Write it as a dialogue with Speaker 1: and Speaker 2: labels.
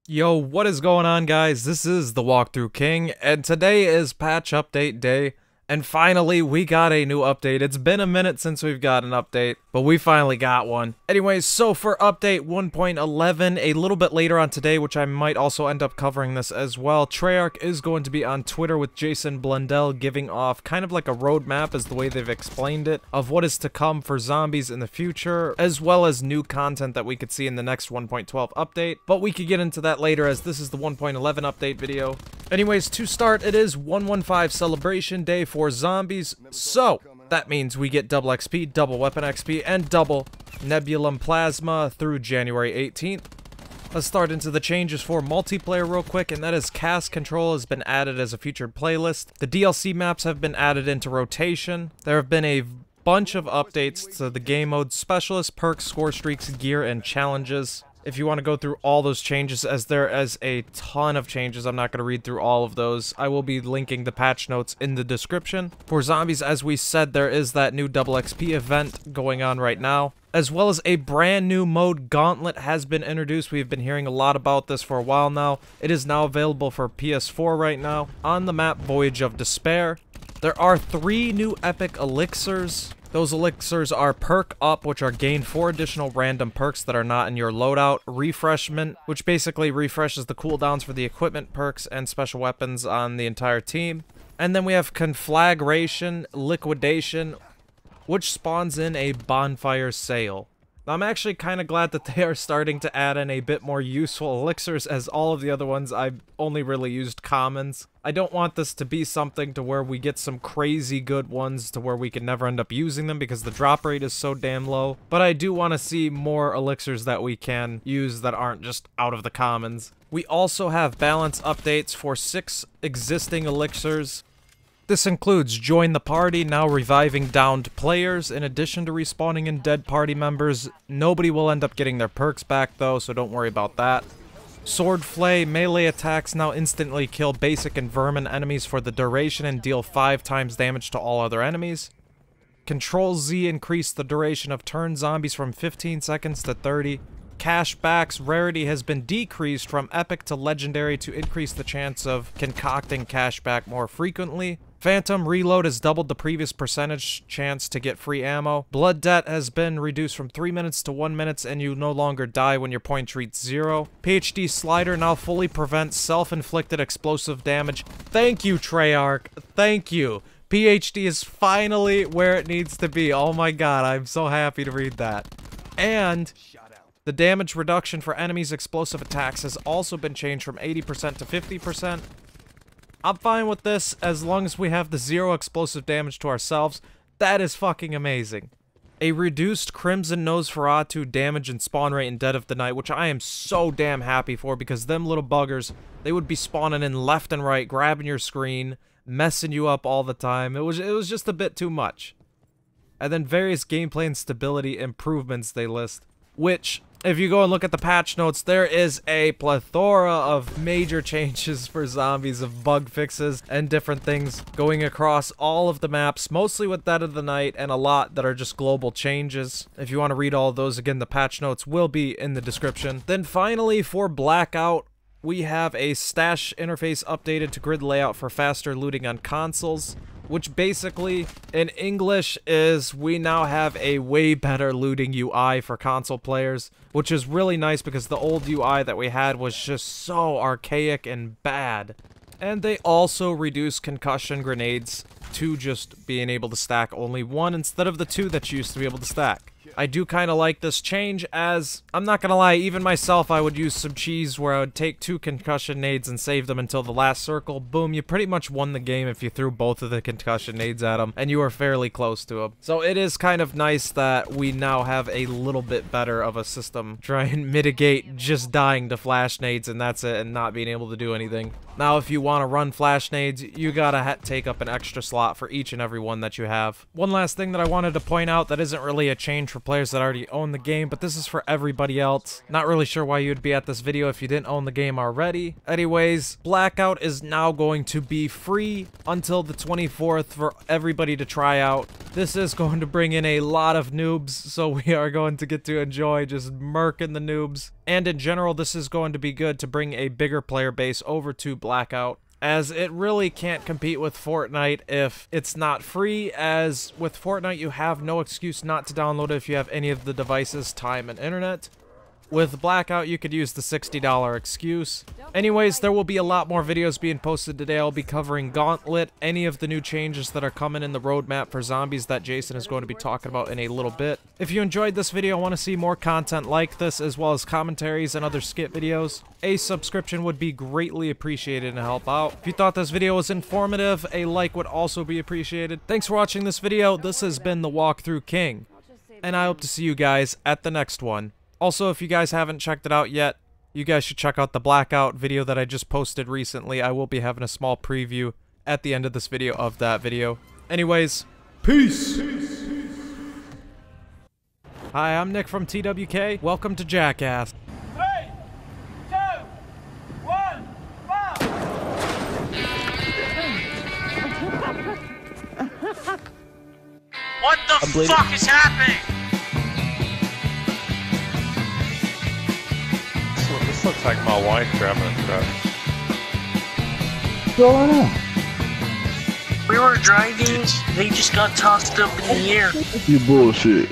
Speaker 1: Yo, what is going on, guys? This is the Walkthrough King, and today is patch update day. And finally, we got a new update. It's been a minute since we've got an update, but we finally got one. Anyways, so for update 1.11, a little bit later on today, which I might also end up covering this as well, Treyarch is going to be on Twitter with Jason Blundell giving off kind of like a roadmap, is the way they've explained it, of what is to come for zombies in the future, as well as new content that we could see in the next 1.12 update. But we could get into that later, as this is the 1.11 update video. Anyways, to start, it is 115 celebration day for zombies, so that means we get double XP, double weapon XP, and double Nebulium Plasma through January 18th. Let's start into the changes for multiplayer real quick, and that is cast control has been added as a featured playlist. The DLC maps have been added into rotation. There have been a bunch of updates to the game mode, specialist, perks, score streaks, gear, and challenges. If you want to go through all those changes, as there is a ton of changes, I'm not going to read through all of those. I will be linking the patch notes in the description. For zombies, as we said, there is that new double XP event going on right now, as well as a brand new mode, Gauntlet, has been introduced. We've been hearing a lot about this for a while now. It is now available for PS4 right now on the map Voyage of Despair. There are 3 new epic elixirs. Those elixirs are perk up, which are gain 4 additional random perks that are not in your loadout. Refreshment, which basically refreshes the cooldowns for the equipment perks and special weapons on the entire team. And then we have conflagration, liquidation, which spawns in a bonfire sale. Now, I'm actually kind of glad that they are starting to add in a bit more useful elixirs, as all of the other ones I've only really used commons. I don't want this to be something to where we get some crazy good ones to where we can never end up using them because the drop rate is so damn low. But I do want to see more elixirs that we can use that aren't just out of the commons. We also have balance updates for 6 existing elixirs. This includes Join the Party, now reviving downed players, in addition to respawning in dead party members. Nobody will end up getting their perks back though, so don't worry about that. Sword Flay, melee attacks now instantly kill basic and vermin enemies for the duration and deal 5 times damage to all other enemies. Control Z increase the duration of turn zombies from 15 seconds to 30. Cashback's rarity has been decreased from epic to legendary to increase the chance of concocting cashback more frequently. Phantom Reload has doubled the previous percentage chance to get free ammo. Blood Debt has been reduced from 3 minutes to 1 minute, and you no longer die when your point reaches 0. PhD Slider now fully prevents self-inflicted explosive damage. Thank you, Treyarch. Thank you. PhD is finally where it needs to be. Oh my god, I'm so happy to read that. And the damage reduction for enemies' explosive attacks has also been changed from 80% to 50%. I'm fine with this as long as we have the 0 explosive damage to ourselves. That is fucking amazing. A reduced Crimson Nosferatu damage and spawn rate in Dead of the Night, which I am so damn happy for, because them little buggers, they would be spawning in left and right, grabbing your screen, messing you up all the time. It was just a bit too much. And then various gameplay and stability improvements they list, which, if you go and look at the patch notes, there is a plethora of major changes for zombies, of bug fixes and different things going across all of the maps, mostly with Dead of the Night, and a lot that are just global changes. If you want to read all of those, again, the patch notes will be in the description. Then finally, for Blackout, we have a stash interface updated to grid layout for faster looting on consoles, which basically, in English, is we now have a way better looting UI for console players, which is really nice because the old UI that we had was just so archaic and bad. And they also reduce concussion grenades to just being able to stack only 1 instead of the 2 that you used to be able to stack. I do kind of like this change, as, I'm not gonna lie, even myself, I would use some cheese where I would take 2 concussion nades and save them until the last circle. Boom, you pretty much won the game if you threw both of the concussion nades at them, and you were fairly close to them. So it is kind of nice that we now have a little bit better of a system. Try and mitigate just dying to flash nades and that's it, and not being able to do anything. Now, if you want to run flash nades, you gotta take up an extra slot for each and every one that you have. One last thing that I wanted to point out that isn't really a change for players that already own the game, but this is for everybody else. Not really sure why you'd be at this video if you didn't own the game already. Anyways, Blackout is now going to be free until the 24th for everybody to try out. This is going to bring in a lot of noobs, so we are going to get to enjoy just murking the noobs. And in general, this is going to be good to bring a bigger player base over to Blackout, as it really can't compete with Fortnite if it's not free, as with Fortnite you have no excuse not to download it if you have any of the devices, time, and internet. With Blackout, you could use the $60 excuse. Anyways, there will be a lot more videos being posted today. I'll be covering Gauntlet, any of the new changes that are coming in the roadmap for zombies that Jason is going to be talking about in a little bit. If you enjoyed this video and want to see more content like this, as well as commentaries and other skit videos, a subscription would be greatly appreciated to help out. If you thought this video was informative, a like would also be appreciated. Thanks for watching this video. This has been the Walkthrough King, and I hope to see you guys at the next one. Also, if you guys haven't checked it out yet, you guys should check out the Blackout video that I just posted recently. I will be having a small preview at the end of this video of that video. Anyways, peace! Hi, I'm Nick from TWK. Welcome to Jackass.
Speaker 2: 3, 2, 1, fire! What the fuck is happening?
Speaker 3: This looks like my wife driving a truck.
Speaker 4: What's going on?
Speaker 2: We were driving, they just got tossed up in the air.
Speaker 4: You bullshit.